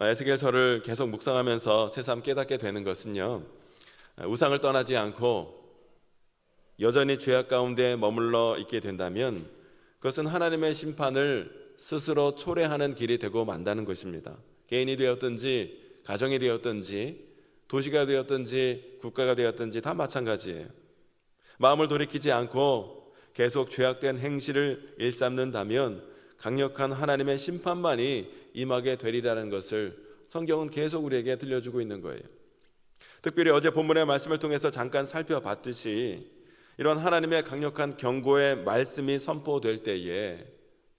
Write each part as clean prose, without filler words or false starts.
에스겔서를 계속 묵상하면서 새삼 깨닫게 되는 것은요, 우상을 떠나지 않고 여전히 죄악 가운데 머물러 있게 된다면 그것은 하나님의 심판을 스스로 초래하는 길이 되고 만다는 것입니다. 개인이 되었든지 가정이 되었든지 도시가 되었든지 국가가 되었든지 다 마찬가지예요. 마음을 돌이키지 않고 계속 죄악된 행실을 일삼는다면 강력한 하나님의 심판만이 임하게 되리라는 것을 성경은 계속 우리에게 들려주고 있는 거예요. 특별히 어제 본문의 말씀을 통해서 잠깐 살펴봤듯이 이런 하나님의 강력한 경고의 말씀이 선포될 때에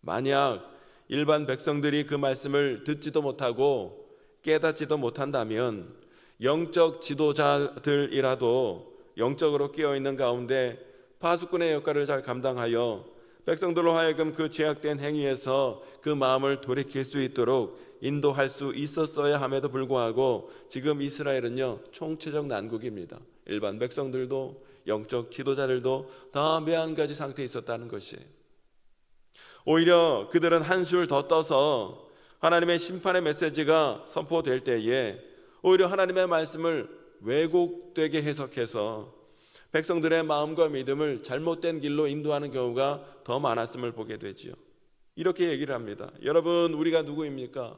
만약 일반 백성들이 그 말씀을 듣지도 못하고 깨닫지도 못한다면 영적 지도자들이라도 영적으로 깨어있는 가운데 파수꾼의 역할을 잘 감당하여 백성들로 하여금 그 죄악된 행위에서 그 마음을 돌이킬 수 있도록 인도할 수 있었어야 함에도 불구하고 지금 이스라엘은요, 총체적 난국입니다. 일반 백성들도 영적 지도자들도 다 매한가지 상태에 있었다는 것이에요. 오히려 그들은 한술 더 떠서 하나님의 심판의 메시지가 선포될 때에 오히려 하나님의 말씀을 왜곡되게 해석해서 백성들의 마음과 믿음을 잘못된 길로 인도하는 경우가 더 많았음을 보게 되지요. 이렇게 얘기를 합니다. 여러분, 우리가 누구입니까?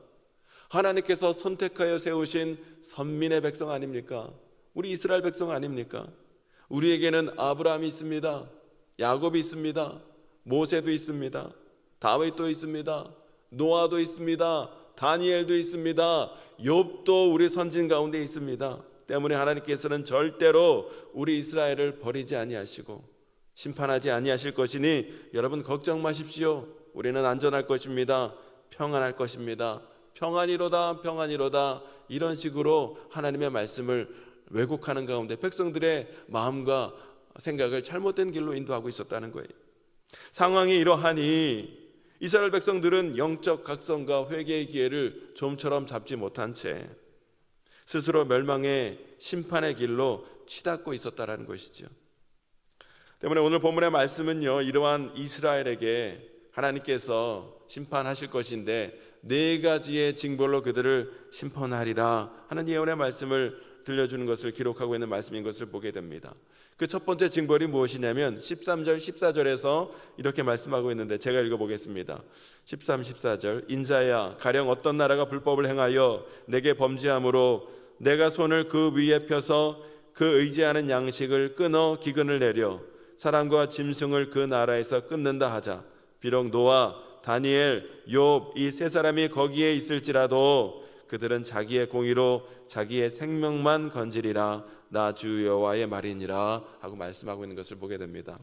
하나님께서 선택하여 세우신 선민의 백성 아닙니까? 우리 이스라엘 백성 아닙니까? 우리에게는 아브라함이 있습니다. 야곱이 있습니다. 모세도 있습니다. 다윗도 있습니다. 노아도 있습니다. 다니엘도 있습니다. 욥도 우리 선진 가운데 있습니다. 때문에 하나님께서는 절대로 우리 이스라엘을 버리지 아니하시고 심판하지 아니하실 것이니 여러분 걱정 마십시오. 우리는 안전할 것입니다. 평안할 것입니다. 평안이로다 평안이로다, 이런 식으로 하나님의 말씀을 왜곡하는 가운데 백성들의 마음과 생각을 잘못된 길로 인도하고 있었다는 거예요. 상황이 이러하니 이스라엘 백성들은 영적 각성과 회개의 기회를 좀처럼 잡지 못한 채 스스로 멸망의 심판의 길로 치닫고 있었다는 것이죠. 때문에 오늘 본문의 말씀은요, 이러한 이스라엘에게 하나님께서 심판하실 것인데 4가지의 징벌로 그들을 심판하리라 하는 예언의 말씀을 들려주는 것을 기록하고 있는 말씀인 것을 보게 됩니다. 그 첫 번째 징벌이 무엇이냐면 13절 14절에서 이렇게 말씀하고 있는데 제가 읽어보겠습니다. 13, 14절 인자야, 가령 어떤 나라가 불법을 행하여 내게 범죄함으로 내가 손을 그 위에 펴서 그 의지하는 양식을 끊어 기근을 내려 사람과 짐승을 그 나라에서 끊는다 하자. 비록 노아, 다니엘, 욥 이 3사람이 거기에 있을지라도 그들은 자기의 공의로 자기의 생명만 건지리라. 나 주 여호와의 말이니라 하고 말씀하고 있는 것을 보게 됩니다.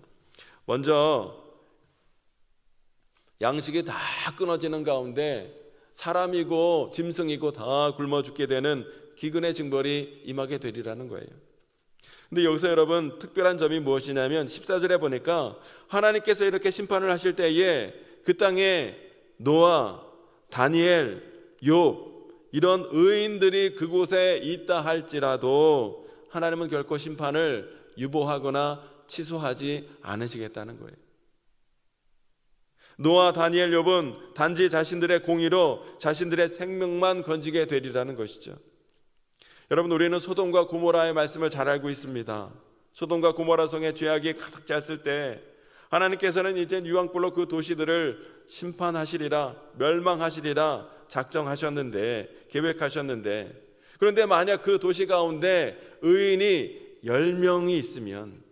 먼저 양식이 다 끊어지는 가운데 사람이고 짐승이고 다 굶어 죽게 되는 기근의 징벌이 임하게 되리라는 거예요. 근데 여기서 여러분 특별한 점이 무엇이냐면 14절에 보니까 하나님께서 이렇게 심판을 하실 때에 그 땅에 노아, 다니엘, 욥 이런 의인들이 그곳에 있다 할지라도 하나님은 결코 심판을 유보하거나 취소하지 않으시겠다는 거예요. 노아, 다니엘, 욥은 단지 자신들의 공의로 자신들의 생명만 건지게 되리라는 것이죠. 여러분, 우리는 소돔과 고모라의 말씀을 잘 알고 있습니다. 소돔과 고모라 성의 죄악이 가득 찼을 때 하나님께서는 이제 유황불로 그 도시들을 심판하시리라, 멸망하시리라 작정하셨는데, 계획하셨는데, 그런데 만약 그 도시 가운데 의인이 10명이 있으면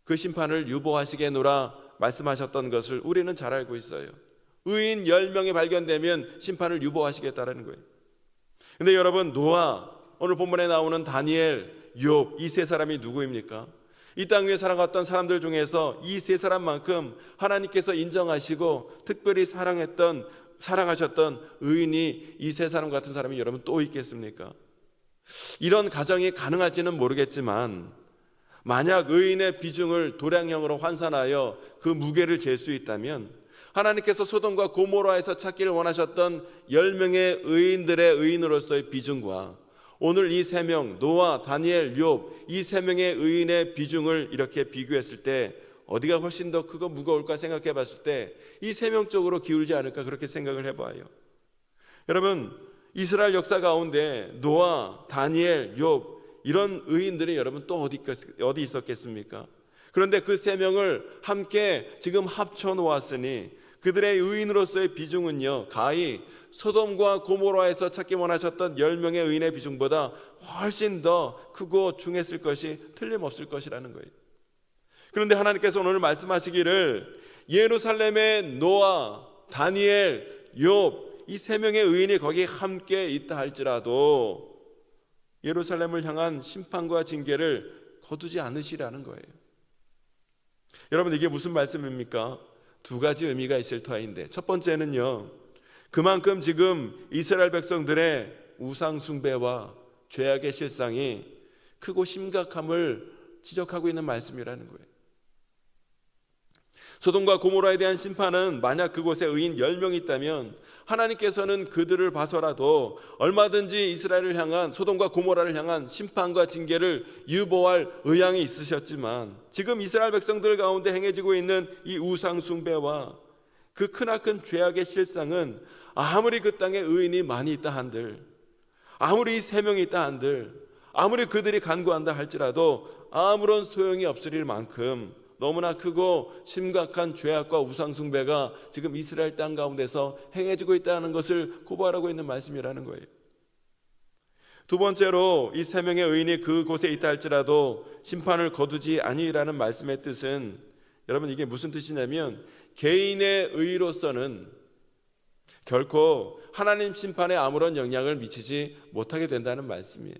그 심판을 유보하시겠노라 말씀하셨던 것을 우리는 잘 알고 있어요. 의인 10명이 발견되면 심판을 유보하시겠다는 거예요. 근데 여러분, 노아, 오늘 본문에 나오는 다니엘, 욥 이 3사람이 누구입니까? 이 땅 위에 살아갔던 사람들 중에서 이 3사람만큼 하나님께서 인정하시고 특별히 사랑하셨던 의인이 이 3사람 같은 사람이 여러분 또 있겠습니까? 이런 가정이 가능할지는 모르겠지만 만약 의인의 비중을 도량형으로 환산하여 그 무게를 잴 수 있다면 하나님께서 소돔과 고모라에서 찾기를 원하셨던 10명의 의인들의 의인으로서의 비중과 오늘 이 3명 노아, 다니엘, 욥 이 3명의 의인의 비중을 이렇게 비교했을 때 어디가 훨씬 더 크고 무거울까 생각해 봤을 때 이 3명 쪽으로 기울지 않을까 그렇게 생각을 해봐요. 여러분, 이스라엘 역사 가운데 노아, 다니엘, 욥 이런 의인들이 여러분 또 어디 있었겠습니까? 그런데 그 세 명을 함께 지금 합쳐 놓았으니 그들의 의인으로서의 비중은요, 가히 소돔과 고모라에서 찾기 원하셨던 10명의 의인의 비중보다 훨씬 더 크고 중했을 것이 틀림없을 것이라는 거예요. 그런데 하나님께서 오늘 말씀하시기를 예루살렘의 노아, 다니엘, 욥 이 세 명의 의인이 거기 함께 있다 할지라도 예루살렘을 향한 심판과 징계를 거두지 않으시라는 거예요. 여러분, 이게 무슨 말씀입니까? 두 가지 의미가 있을 터인데, 첫 번째는요, 그만큼 지금 이스라엘 백성들의 우상 숭배와 죄악의 실상이 크고 심각함을 지적하고 있는 말씀이라는 거예요. 소돔과 고모라에 대한 심판은 만약 그곳에 의인 10명이 있다면 하나님께서는 그들을 봐서라도 얼마든지 이스라엘을 향한, 소돔과 고모라를 향한 심판과 징계를 유보할 의향이 있으셨지만 지금 이스라엘 백성들 가운데 행해지고 있는 이 우상 숭배와 그 크나큰 죄악의 실상은 아무리 그 땅에 의인이 많이 있다 한들, 아무리 이 세 명이 있다 한들, 아무리 그들이 간구한다 할지라도 아무런 소용이 없을 만큼 너무나 크고 심각한 죄악과 우상 숭배가 지금 이스라엘 땅 가운데서 행해지고 있다는 것을 고발하고 있는 말씀이라는 거예요. 두 번째로 이 세 명의 의인이 그곳에 있다 할지라도 심판을 거두지 아니라는 말씀의 뜻은, 여러분 이게 무슨 뜻이냐면 개인의 의로서는 결코 하나님 심판에 아무런 영향을 미치지 못하게 된다는 말씀이에요.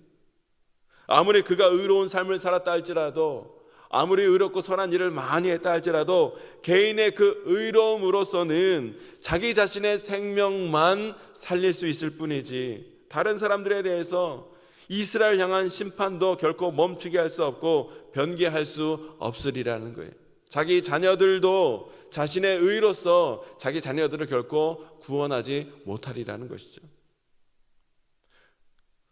아무리 그가 의로운 삶을 살았다 할지라도, 아무리 의롭고 선한 일을 많이 했다 할지라도 개인의 그 의로움으로서는 자기 자신의 생명만 살릴 수 있을 뿐이지 다른 사람들에 대해서 이스라엘 향한 심판도 결코 멈추게 할 수 없고 변개할 수 없으리라는 거예요. 자기 자녀들도 자신의 의로서 자기 자녀들을 결코 구원하지 못하리라는 것이죠.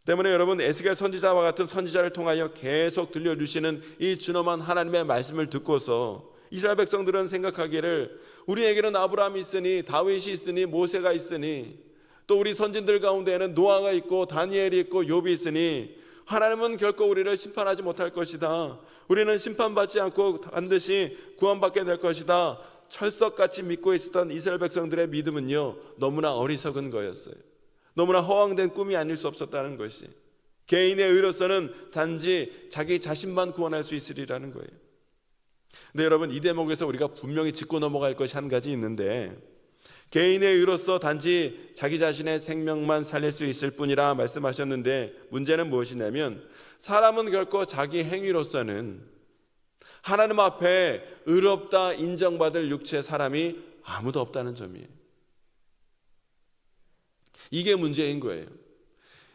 때문에 여러분, 에스겔 선지자와 같은 선지자를 통하여 계속 들려주시는 이 준엄한 하나님의 말씀을 듣고서 이스라엘 백성들은 생각하기를 우리에게는 아브라함이 있으니, 다윗이 있으니, 모세가 있으니, 또 우리 선진들 가운데에는 노아가 있고 다니엘이 있고 욥이 있으니 하나님은 결코 우리를 심판하지 못할 것이다, 우리는 심판받지 않고 반드시 구원받게 될 것이다, 철석같이 믿고 있었던 이스라엘 백성들의 믿음은요, 너무나 어리석은 거였어요. 너무나 허황된 꿈이 아닐 수 없었다는 것이, 개인의 의로서는 단지 자기 자신만 구원할 수 있으리라는 거예요. 근데 여러분, 이 대목에서 우리가 분명히 짚고 넘어갈 것이 한 가지 있는데, 개인의 의로서 단지 자기 자신의 생명만 살릴 수 있을 뿐이라 말씀하셨는데, 문제는 무엇이냐면 사람은 결코 자기 행위로서는 하나님 앞에 의롭다 인정받을 육체의 사람이 아무도 없다는 점이에요. 이게 문제인 거예요.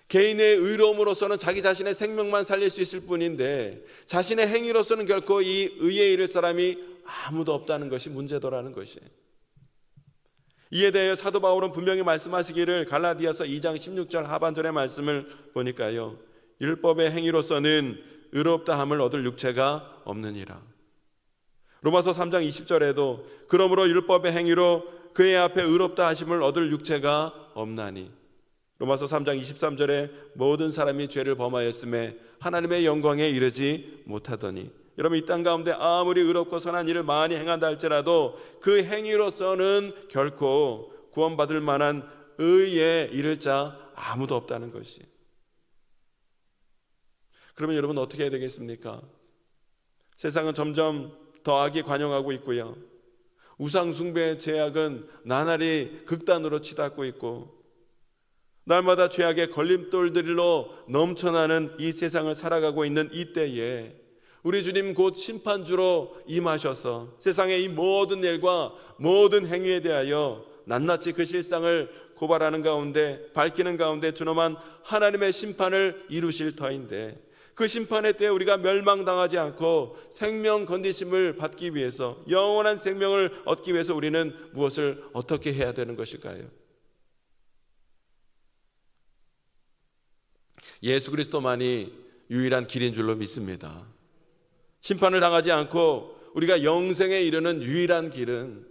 개인의 의로움으로서는 자기 자신의 생명만 살릴 수 있을 뿐인데 자신의 행위로서는 결코 이 의에 이를 사람이 아무도 없다는 것이 문제더라는 것이에요. 이에 대해 사도 바울은 분명히 말씀하시기를, 갈라디아서 2장 16절 하반절의 말씀을 보니까요, 율법의 행위로서는 의롭다 함을 얻을 육체가 없느니라. 로마서 3장 20절에도 그러므로 율법의 행위로 그의 앞에 의롭다 하심을 얻을 육체가 없나니, 로마서 3장 23절에 모든 사람이 죄를 범하였음에 하나님의 영광에 이르지 못하더니, 여러분 이 땅 가운데 아무리 의롭고 선한 일을 많이 행한다 할지라도 그 행위로서는 결코 구원받을 만한 의에 이를 자 아무도 없다는 것이. 그러면 여러분 어떻게 해야 되겠습니까? 세상은 점점 더 악이 관영하고 있고요, 우상 숭배의 죄악은 나날이 극단으로 치닫고 있고, 날마다 죄악의 걸림돌들로 넘쳐나는 이 세상을 살아가고 있는 이때에 우리 주님 곧 심판주로 임하셔서 세상의 이 모든 일과 모든 행위에 대하여 낱낱이 그 실상을 고발하는 가운데, 밝히는 가운데 준엄한 하나님의 심판을 이루실 터인데, 그 심판의 때에 우리가 멸망당하지 않고 생명 건디심을 받기 위해서, 영원한 생명을 얻기 위해서 우리는 무엇을 어떻게 해야 되는 것일까요? 예수 그리스도만이 유일한 길인 줄로 믿습니다. 심판을 당하지 않고 우리가 영생에 이르는 유일한 길은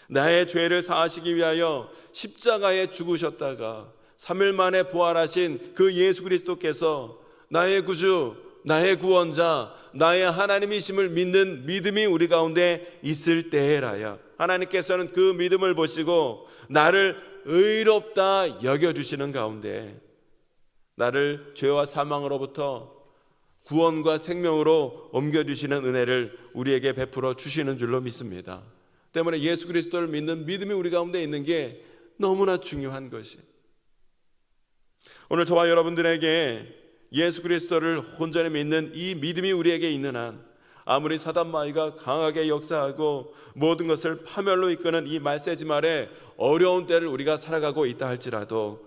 나의 죄를 사하시기 위하여 십자가에 죽으셨다가 3일 만에 부활하신 그 예수 그리스도께서 나의 구주, 나의 구원자, 나의 하나님이심을 믿는 믿음이 우리 가운데 있을 때에라야 하나님께서는 그 믿음을 보시고 나를 의롭다 여겨주시는 가운데 나를 죄와 사망으로부터 구원과 생명으로 옮겨주시는 은혜를 우리에게 베풀어 주시는 줄로 믿습니다. 때문에 예수 그리스도를 믿는 믿음이 우리 가운데 있는 게 너무나 중요한 것이, 오늘 저와 여러분들에게 예수 그리스도를 온전히 믿는 이 믿음이 우리에게 있는 한 아무리 사단 마귀가 강하게 역사하고 모든 것을 파멸로 이끄는 이 말세지 말에 어려운 때를 우리가 살아가고 있다 할지라도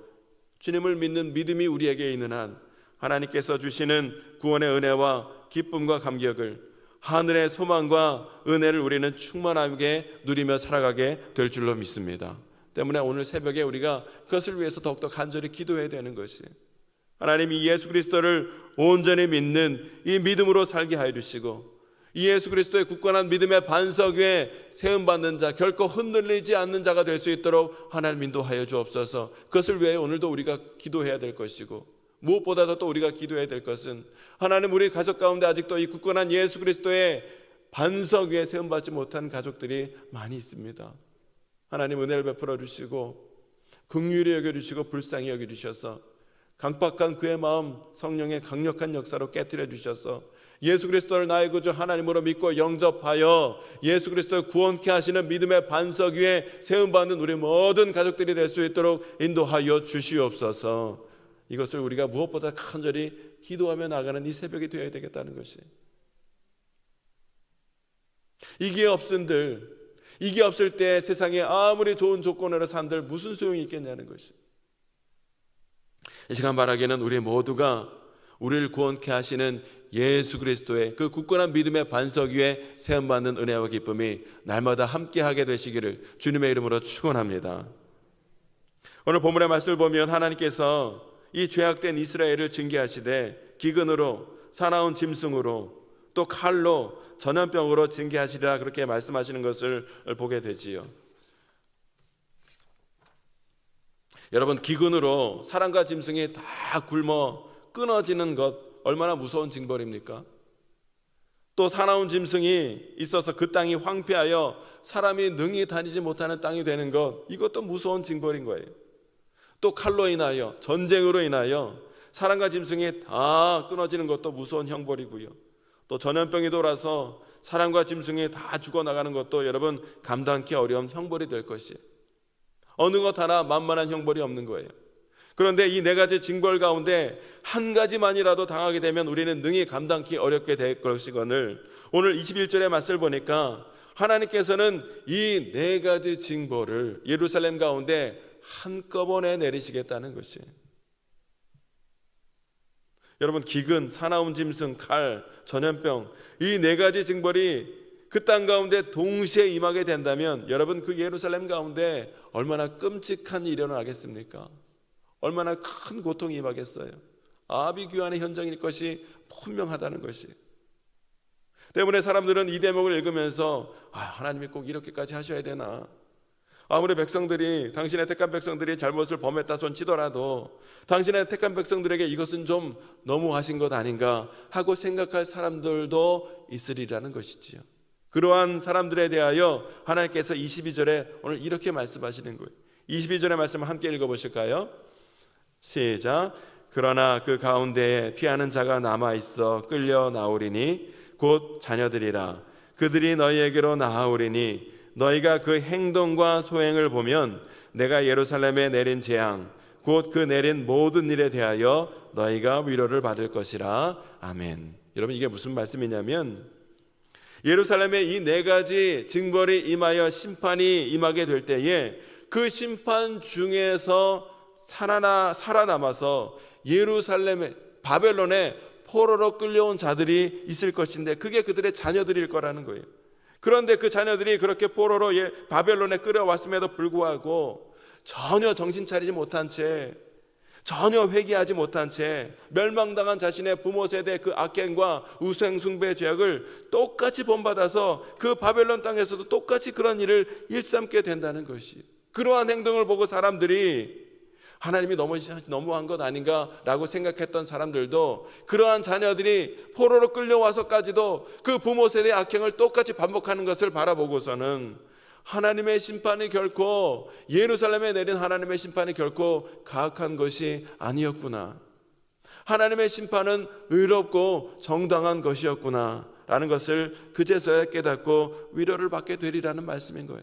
주님을 믿는 믿음이 우리에게 있는 한 하나님께서 주시는 구원의 은혜와 기쁨과 감격을, 하늘의 소망과 은혜를 우리는 충만하게 누리며 살아가게 될 줄로 믿습니다. 때문에 오늘 새벽에 우리가 그것을 위해서 더욱더 간절히 기도해야 되는 것이, 하나님이 예수 그리스도를 온전히 믿는 이 믿음으로 살게 하여 주시고 이 예수 그리스도의 굳건한 믿음의 반석 위에 세움받는 자, 결코 흔들리지 않는 자가 될 수 있도록 하나님 인도하여 주옵소서. 그것을 위해 오늘도 우리가 기도해야 될 것이고, 무엇보다도 또 우리가 기도해야 될 것은 하나님, 우리 가족 가운데 아직도 이 굳건한 예수 그리스도의 반석 위에 세움받지 못한 가족들이 많이 있습니다. 하나님 은혜를 베풀어 주시고 긍휼히 여겨주시고 불쌍히 여겨주셔서 강박한 그의 마음 성령의 강력한 역사로 깨뜨려 주셔서 예수 그리스도를 나의 구주 하나님으로 믿고 영접하여 예수 그리스도를 구원케 하시는 믿음의 반석 위에 세움받는 우리 모든 가족들이 될 수 있도록 인도하여 주시옵소서. 이것을 우리가 무엇보다 간절히 기도하며 나가는 이 새벽이 되어야 되겠다는 것이, 이게 없을 때 세상에 아무리 좋은 조건으로 산들 무슨 소용이 있겠냐는 것이, 이 시간 바라기는 우리 모두가 우리를 구원케 하시는 예수 그리스도의 그 굳건한 믿음의 반석 위에 세움받는 은혜와 기쁨이 날마다 함께하게 되시기를 주님의 이름으로 축원합니다. 오늘 본문의 말씀을 보면 하나님께서 이 죄악된 이스라엘을 징계하시되 기근으로, 사나운 짐승으로, 또 칼로, 전염병으로 징계하시리라 그렇게 말씀하시는 것을 보게 되지요. 여러분, 기근으로 사람과 짐승이 다 굶어 끊어지는 것 얼마나 무서운 징벌입니까? 또 사나운 짐승이 있어서 그 땅이 황폐하여 사람이 능히 다니지 못하는 땅이 되는 것, 이것도 무서운 징벌인 거예요. 또 칼로 인하여, 전쟁으로 인하여 사람과 짐승이 다 끊어지는 것도 무서운 형벌이고요. 또 전염병이 돌아서 사람과 짐승이 다 죽어나가는 것도 여러분 감당하기 어려운 형벌이 될 것이에요. 어느 것 하나 만만한 형벌이 없는 거예요. 그런데 이 네 가지 징벌 가운데 한 가지만이라도 당하게 되면 우리는 능히 감당하기 어렵게 될 것이거늘, 오늘 21절의 말씀을 보니까 하나님께서는 이 네 가지 징벌을 예루살렘 가운데 한꺼번에 내리시겠다는 것이에요. 여러분, 기근, 사나운 짐승, 칼, 전염병, 이 네 가지 징벌이 그 땅 가운데 동시에 임하게 된다면 여러분, 그 예루살렘 가운데 얼마나 끔찍한 일이 일어나겠습니까? 얼마나 큰 고통이 임하겠어요. 아비규환의 현장일 것이 분명하다는 것이. 때문에 사람들은 이 대목을 읽으면서 하나님이 꼭 이렇게까지 하셔야 되나? 아무리 백성들이, 당신의 택한 백성들이 잘못을 범했다 손치더라도 당신의 택한 백성들에게 이것은 좀 너무하신 것 아닌가 하고 생각할 사람들도 있으리라는 것이지요. 그러한 사람들에 대하여 하나님께서 22절에 오늘 이렇게 말씀하시는 거예요. 22절의 말씀을 함께 읽어보실까요? 시작. 그러나 그 가운데에 피하는 자가 남아있어 끌려 나오리니 곧 자녀들이라. 그들이 너희에게로 나아오리니 너희가 그 행동과 소행을 보면 내가 예루살렘에 내린 재앙 곧 그 내린 모든 일에 대하여 너희가 위로를 받을 것이라. 아멘. 여러분, 이게 무슨 말씀이냐면 예루살렘에 이 네 가지 징벌이 임하여 심판이 임하게 될 때에 그 심판 중에서 살아남아서 예루살렘에, 바벨론에 포로로 끌려온 자들이 있을 것인데 그게 그들의 자녀들일 거라는 거예요. 그런데 그 자녀들이 그렇게 포로로 바벨론에 끌어왔음에도 불구하고 전혀 정신 차리지 못한 채, 전혀 회개하지 못한 채 멸망당한 자신의 부모 세대 그 악행과 우상 숭배의 죄악을 똑같이 본받아서 그 바벨론 땅에서도 똑같이 그런 일을 일삼게 된다는 것이, 그러한 행동을 보고 사람들이 하나님이 너무한 것 아닌가라고 생각했던 사람들도 그러한 자녀들이 포로로 끌려와서까지도 그 부모 세대의 악행을 똑같이 반복하는 것을 바라보고서는 하나님의 심판이 결코, 예루살렘에 내린 하나님의 심판이 결코 가혹한 것이 아니었구나, 하나님의 심판은 의롭고 정당한 것이었구나 라는 것을 그제서야 깨닫고 위로를 받게 되리라는 말씀인 거예요.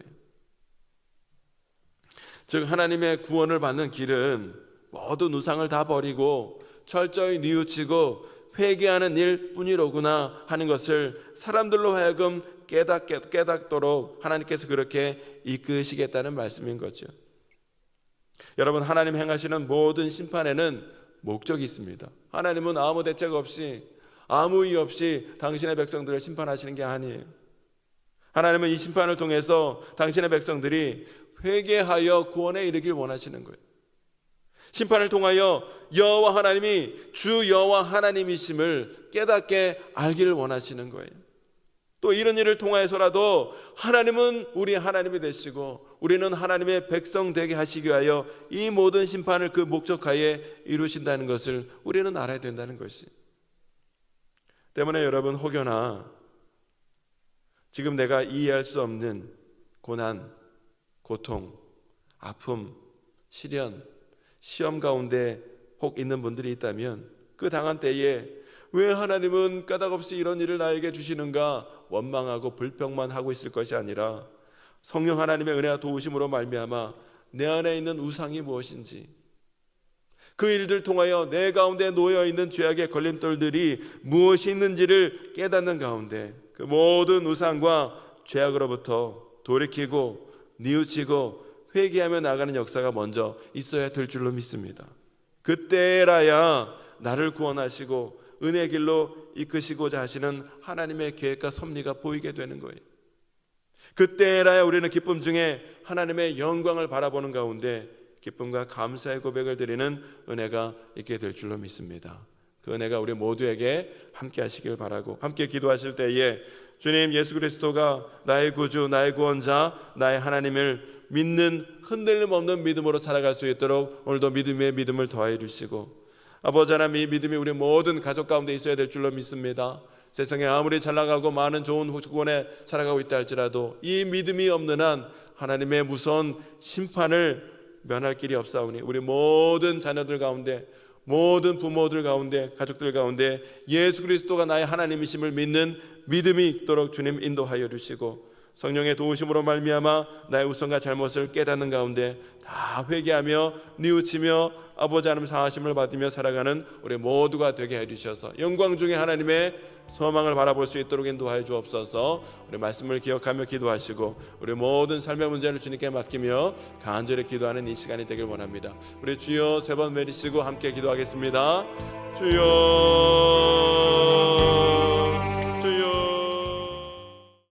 즉 하나님의 구원을 받는 길은 모든 우상을 다 버리고 철저히 뉘우치고 회개하는 일뿐이로구나 하는 것을 사람들로 하여금 깨닫도록 하나님께서 그렇게 이끄시겠다는 말씀인 거죠. 여러분, 하나님 행하시는 모든 심판에는 목적이 있습니다. 하나님은 아무 대책 없이, 아무 이유 없이 당신의 백성들을 심판하시는 게 아니에요. 하나님은 이 심판을 통해서 당신의 백성들이 회개하여 구원에 이르길 원하시는 거예요. 심판을 통하여 여호와 하나님이 주 여호와 하나님이심을 깨닫게 알기를 원하시는 거예요. 또 이런 일을 통하여서라도 하나님은 우리 하나님이 되시고 우리는 하나님의 백성 되게 하시기 위하여 이 모든 심판을 그 목적하에 이루신다는 것을 우리는 알아야 된다는 것이. 때문에 여러분, 혹여나 지금 내가 이해할 수 없는 고난, 고통, 아픔, 시련, 시험 가운데 혹 있는 분들이 있다면 그 당한 때에 왜 하나님은 까닭없이 이런 일을 나에게 주시는가 원망하고 불평만 하고 있을 것이 아니라 성령 하나님의 은혜와 도우심으로 말미암아 내 안에 있는 우상이 무엇인지, 그 일들 통하여 내 가운데 놓여있는 죄악의 걸림돌들이 무엇이 있는지를 깨닫는 가운데 그 모든 우상과 죄악으로부터 돌이키고 뉘우치고 회개하며 나가는 역사가 먼저 있어야 될 줄로 믿습니다. 그때라야 나를 구원하시고 은혜의 길로 이끄시고자 하시는 하나님의 계획과 섭리가 보이게 되는 거예요. 그때라야 우리는 기쁨 중에 하나님의 영광을 바라보는 가운데 기쁨과 감사의 고백을 드리는 은혜가 있게 될 줄로 믿습니다. 그 은혜가 우리 모두에게 함께 하시길 바라고, 함께 기도하실 때에 주님, 예수 그리스도가 나의 구주, 나의 구원자, 나의 하나님을 믿는 흔들림 없는 믿음으로 살아갈 수 있도록 오늘도 믿음을 더하여 주시고, 아버지 하나님, 이 믿음이 우리 모든 가족 가운데 있어야 될 줄로 믿습니다. 세상에 아무리 잘 나가고 많은 좋은 조건에 살아가고 있다 할지라도 이 믿음이 없는 한 하나님의 무서운 심판을 면할 길이 없사오니 우리 모든 자녀들 가운데, 모든 부모들 가운데, 가족들 가운데 예수 그리스도가 나의 하나님이심을 믿는 믿음이 있도록 주님 인도하여 주시고, 성령의 도우심으로 말미암아 나의 우선과 잘못을 깨닫는 가운데 다 회개하며 뉘우치며 아버지 하나님 사하심을 받으며 살아가는 우리 모두가 되게 해주셔서 영광 중에 하나님의 소망을 바라볼 수 있도록 인도하여 주옵소서. 우리 말씀을 기억하며 기도하시고 우리 모든 삶의 문제를 주님께 맡기며 간절히 기도하는 이 시간이 되길 원합니다. 우리 주여 세 번 외치시고 함께 기도하겠습니다. 주여